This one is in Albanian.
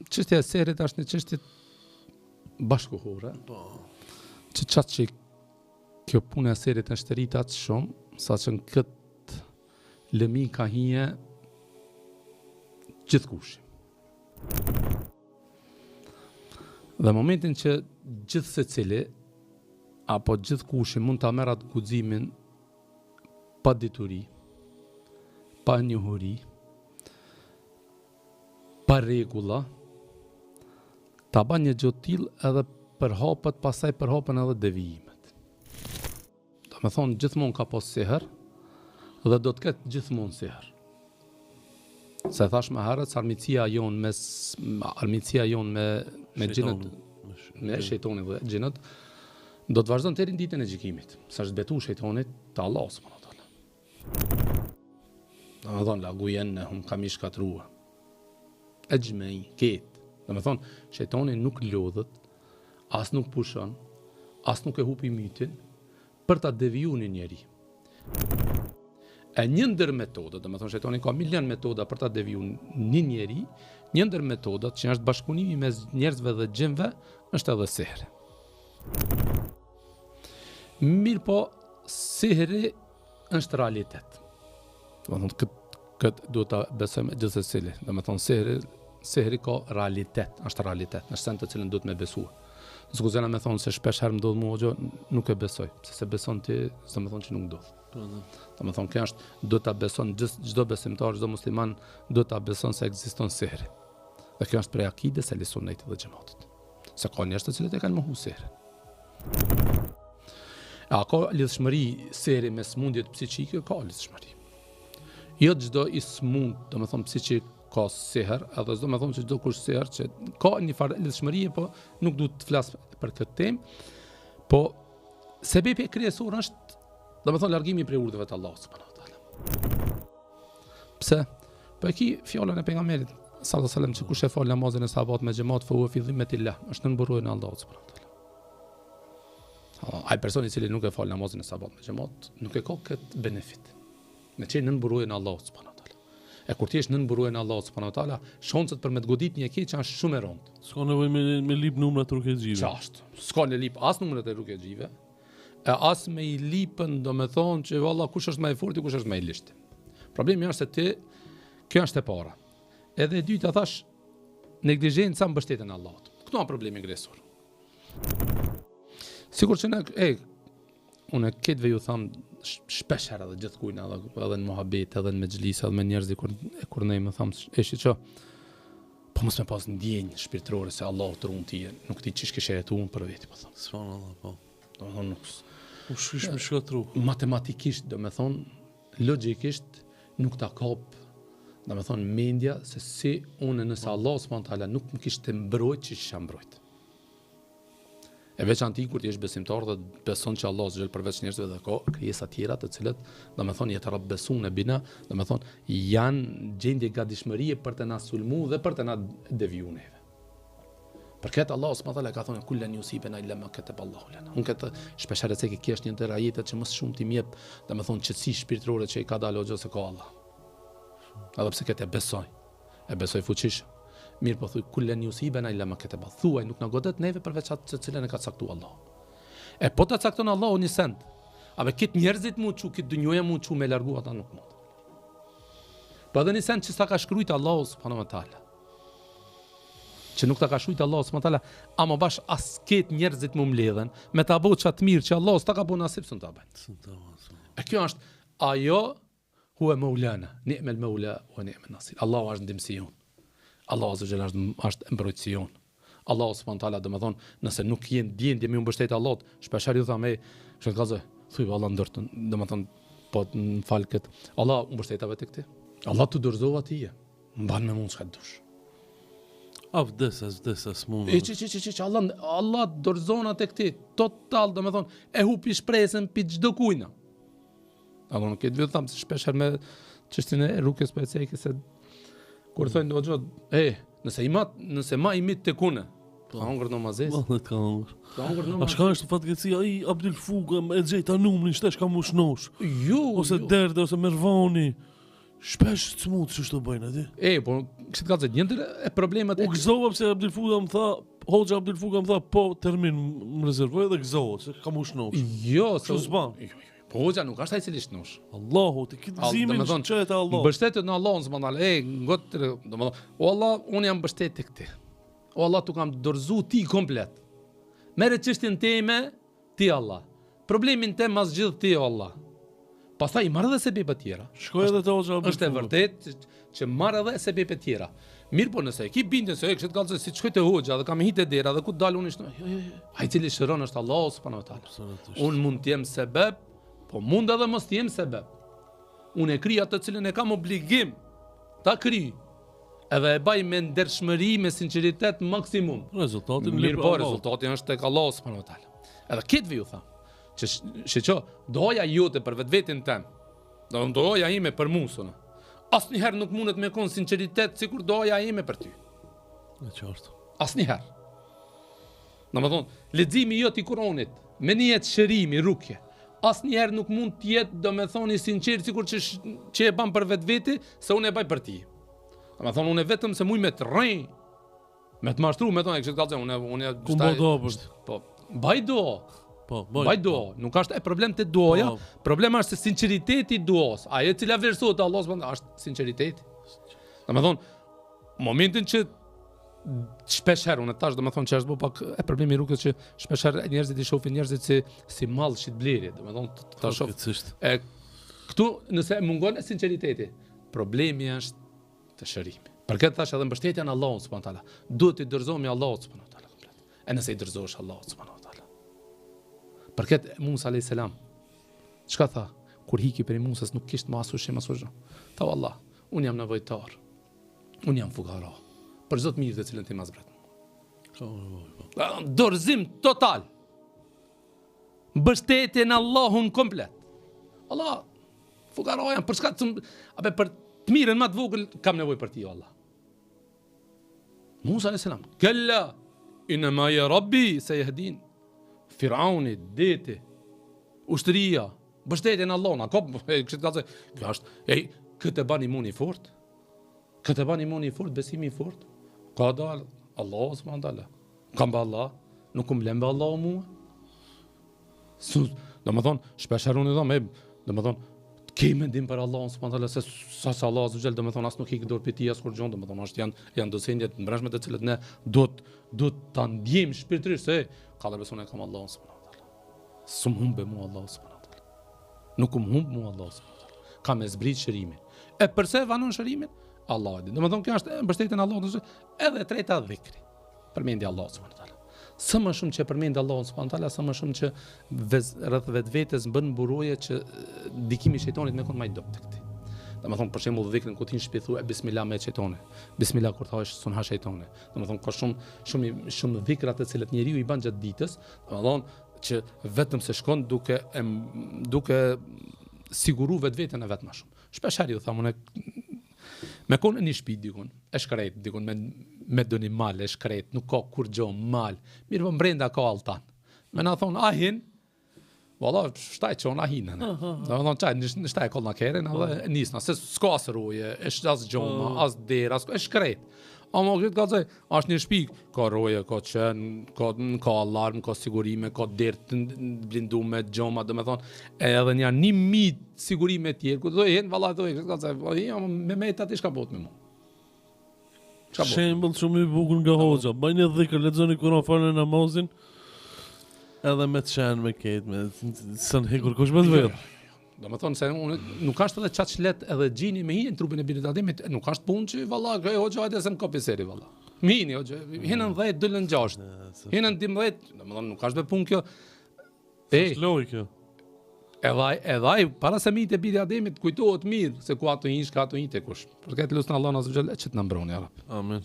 çështja e serit është një çështje bashkëkohore. Që qatë që kjo punë e serit është rritat shumë, sa që në këtë lëmi ka hije gjithkush. Dhe momentin që gjithë se cili, apo gjithkush mund të merr atë guximin pa dituri, pa njohuri, pa rregulla, ta bën një gjë të tillë edhe përhapet, pastaj përhapen edhe devijimet. Do të thonë gjithmonë ka pas seher dhe do të ketë gjithmonë seher. Se thash më herët, armiqësia jon me xhinët, me shejtonin dhe xhinët, do të vazhdon deri në ditën e gjykimit. Sa është betu shejtonit te Allahu subhanahu wa taala. Do të thonë la gujen kam i shkatrua. Ejmei ket. Do të thonë shejtoni nuk lodhet, as nuk pushon, as nuk e hupi mytin për ta devijuar një njeri. E një ndër metodat, do të thonë shejtoni ka milion metoda për ta devijuar një njeri, një ndër metodat që është bashkëpunimi mes njerëzve dhe xhinëve është edhe sehri. Mirë po, sehri është realitet. Do të thonë këtë duhet ta besojmë gjithsesi. Do të thonë sehri ka realitet, është realitet, në sens të cilën duhet me besua. Skuzena me thonë se shpesh herë më ndodh mua gjë, nuk e besoj, se beson ti, se më thonë që nuk ndodh. Do të thonë kjo është, duhet ta beson çdo besimtar, çdo musliman duhet ta beson se ekziston sehri. Dhe kjo është prej akides e Sunnit dhe Xhamatit. Se ka njerëz të cilët e kanë mohu sehrin. A ka lidhshmëri sehri me smundjet psiqike? Ka lidhshmëri. Jo çdo i smund, do të thonë psiqik ka seher, edhe do të thonë se çdo kush seher që ka një farë lidhshmërie, po nuk duhet të flas për këtë temë. Po sebebi kryesor është, do të thonë largimi prej urdhëve të Allahut subhanahu wa taala. Pse? Po e ki fjalën e pejgamberit sallallahu alajhi wasallam që kush e fal namazin e sabat me xhamat fa huwa fi dhimmatillah, është në mburojën e Allahut subhanahu wa taala. Ai personi i cili nuk e fal namazin e sabat me xhamat, nuk e ka këtë benefit. Me qenë në mburojën e Allahut subhanahu wa taala. E kur ti je në mburojën e Allahut subhanahu wa taala, shanset për me të godit një keq janë shumë e rëndë. S'ka nevojë me lip numrat e rukëxhive. Çast. S'ka në lip as numrat e rukëxhive. E as me i lipën, do me thonë që valla kush është më i fortë, kush është më i lishtë. Problemi është se ti, kjo është e para. Edhe e dyta thash, neglizhenca mbështetjen e Allahut. Këto janë problemi kryesor. Sigur që unë këtëve ju tham shpesh herë edhe gjithkujna, edhe në muhabet, edhe në mexhlis, edhe me njerëz kur ne më tham eshi që po mos me pas ndjenjë shpirtërore se Allahu të ruan ti, nuk ti çish kishe jetuar për veti, po them. Subhanallah, po. Do të thonë U shkish me shkatru. Matematikisht, do me thonë, logjikisht nuk ta kap, do me thonë mendja se si unë nëse Allah subhanahu wa taala nuk më kishte mbrojt që isha mbrojt. E veçanti kur ti je besimtar dhe beson që Allah zgjel përveç njerëzve dhe ka krijesa tjera të cilët, do me thonë jetë rabbesun e bina, do me thonë janë gjendje gatishmërie për të na sulmu dhe për të na devijuar neve. Për këtë Allah subhanahu wa taala ka thonë kullan yusibana illa ma kataba Allahu lana. Unë këtë shpeshherë se ke është një ndër ajetet që më shumë ti jep, domethënë qetësi shpirtërore që i ka dalë ose ka Allah. Edhe pse këtë e besoj fuqish. Mirë po thuj kullan yusibana illa ma kataba. Thuaj nuk na godet neve përveç atë të cilën e ka caktuar Allahu. E po ta cakton Allahu një send. A be kit njerëzit mund çu kit dynjoja mund çu me largu ata nuk mund. Po edhe një send që sa ka shkruajt Allahu subhanahu wa taala. Që nuk ta ka shujt Allah subhanahu wa taala, ama bash as ket njerëzit më mbledhen me ta bëu çat mirë që Allah s'ta ka bëu nasip sun ta bëjnë. E kjo është ajo huwa maulana, ni'mal maula wa ni'man nasir. Allahu është ndihmësi jon. Allahu azza jalla është mbrojtësi jon. Allahu subhanahu wa taala domethën nëse nuk jeni ndjenjë me mbështet Allahut, shpeshherë ju thamë, çfarë gazoj, thuj valla ndërtën, domethën po në fal kët. Allah mbështetave tek ti. Allah të dorëzova ti. Mban me mund çka dush. Vdes mund. Allah dorëzon atë këti total, do me thonë, e hupi shpresën pi çdo kujna. Apo nuk e di them se shpesh me çështjen e rrugës për ecë se kur thonë do xhot, nëse ma i mit tek unë. Ka hongër namazes. Vallahi ka hongër. Ka hongër namazes. A shka është fatkeqësia ai Abdul Fuga e xhejta numrin shtesh ka mushnosh. Jo. Ose derdë ose mervoni. Shpesh të mund që shto bëjnë, ati? Po, kështë ka zë, njëndër e problemet U gëzova pse Abdul Fuga më tha, Hoxha Abdul Fuga më tha, po termin më rezervoj dhe gëzova, se kam u shnosh. Jo, Kështu s'ban. Po Hoxha nuk është ai cili shnosh. Allahu, të kitë gëzimin qëhet e Allah. Mbështetet në Allahun subhanallahu. Ngot, domethënë, o Allah, unë jam mbështet tek ti. O Allah, tu kam dorëzu ti komplet. Merre çështjen time ti Allah. Problemin tem mas gjithë ti o Allah. Pastaj i marrë dhe sebepe tjera. Shkoj edhe te Hoxha Abdul Fuga. Është e vërtet që marrë edhe sebepe tjera. Mirë po nëse e ki bindjen se kështë kallë si shkoj te Hoxha dhe kam hitë dera dhe ku dal unë ishte. Ai cili shëron është Allahu subhanahu wa taala. Unë mund të jem sebeb, po mund edhe mos të jem sebeb. Unë e krij atë cilën e kam obligim ta kryj. Edhe e baj me ndershmëri, me sinqeritet maksimum. Rezultatin mirë po, rezultati është tek Allahu subhanahu wa taala. Edhe këtë vi u tha. Që doja jote për vetveten tem. Doja ime për musën. Asnjëherë nuk mundet me kon sinqeritet sikur doja ime për ty. E qartë. Asnjëherë. Domethënë, leximi jot i Kuranit, me një shërimi, rukje. Asnjëherë nuk mund të jetë domethënë i sinqert sikur që e bën për vetvete, se unë e baj për ti. Domethënë unë vetëm se muj me të rrej, me të mashtru, me thonë kështu kallë, unë ku do bësh? Po, baj do. Po, baj do. Nuk është e problem të doja, problema është se sinqeriteti i duos. Ajo cila vlerësohet te Allahu subhanahu është sinqeriteti. Domethënë, momentin që shpesh herë unë tash domethënë që është bëu pak e problemi i rrugës që shpesh herë njerëzit i shohin njerëzit si mall shit bleri, domethënë ta shoh. E këtu nëse mungon sinqeriteti, problemi është të shërimi. Për këtë thash edhe mbështetja në Allahun subhanahu taala. Duhet të dorëzohemi Allahut subhanahu taala komplet. E nëse i dorëzohesh Allahut subhanahu taala. Për këtë Musa alayhis salam çka tha? Kur hiki prej Musës nuk kishte më asushim asgjë. Tha Allah, un jam nevojtar. Un jam fukara. Për çdo të mirë të cilën ti më zbret. Dorëzim total. Mbështetje në Allahun komplet. Allah, fukara jam për çka apo për të mirën më të vogël kam nevojë për ti o Allah. Musa alayhis salam, kalla inma ya rabbi sayahdin. Firauni, deti, ushtëria, mbështetje në Allah, kështu ka thënë, kjo është, këtë bani muni fort. Këtë bani muni fort, besimi i fort. Ka dal Allahu subhanahu taala. Kam ba Allah, nuk kum lëmbë Allahu mua. Domethënë, shpesh haruni dhomë, domethënë, ke mendim për Allahun subhanahu taala se sa Allahu azza jall, domethënë as nuk i dorë piti as kur gjon, domethënë është janë docendjet të mbrëmshme të cilët ne do ta ndjejmë shpirtërisht se ka dhe beson e kam Allahun subhanahu taala. Sum humbe mua Allahu subhanahu taala. Nuk humb mua Allahu subhanahu taala. Ka me zbrit shërimin. E përse vanon shërimin? Allah e di. Domethënë kjo është mbështetja në Allahun, edhe e treta dhikri. Përmendja Allahut subhanahu taala. Sa më shumë që përmend Allahun subhanahu taala, sa më shumë që rreth vetvetes bën buroje që ndikimi i shejtanit me kon më i dopt tek ti. Domethënë për shembull dhikrin ku ti në shtëpi thua bismillah me shejtane. Bismillah kur thash sunha shejtane. Domethënë ka shumë dhikra të cilët njeriu i bën gjatë ditës, domethënë që vetëm se shkon duke siguru vetveten e vet më shumë. Shpesh herë u tham unë me kon në shtëpi dikun, e shkret dikun me doni mal, e shkret, nuk ka kur gjë mal. Mirë po brenda ka altan. Me na thon ahin, valla shtaj çon ahin. Domethënë çaj në shtaj kollna kerën edhe nisna se s'ka as roje, është as gjoma, as dera, as shkret. Ama këtë ka thënë, është një shtëpi, ka roje, ka qen, ka alarm, ka sigurime, ka derë të blindume, gjoma, domethënë, edhe një 1000 sigurime tjerë, ku do hen valla do këtë ka thënë, me metat i shka bot me mua. Shembull shumë i bukur nga Hoxha. Bëjnë dhikr, lexoni Kur'an, falni namazin. Edhe me të qenë me ketë, me sën hekur kush me zverë. Domethënë se unë nuk është edhe çaq let edhe gjini me hinë në trupin e birit Ademit, nuk është punë që valla gjë Hoxha hajde se më kopi seri valla. Mini Hoxha, hinën 10, dolën 6. Hinën 12, domethënë nuk është punë kjo. Loj kjo. Edhe ai para se mitë e birit Ademit kujtohet mirë se ku ato hinë, ka ato hinë te kush. Për këtë lutën Allahun azza xal që të na mbroni, ya Rab. Amen.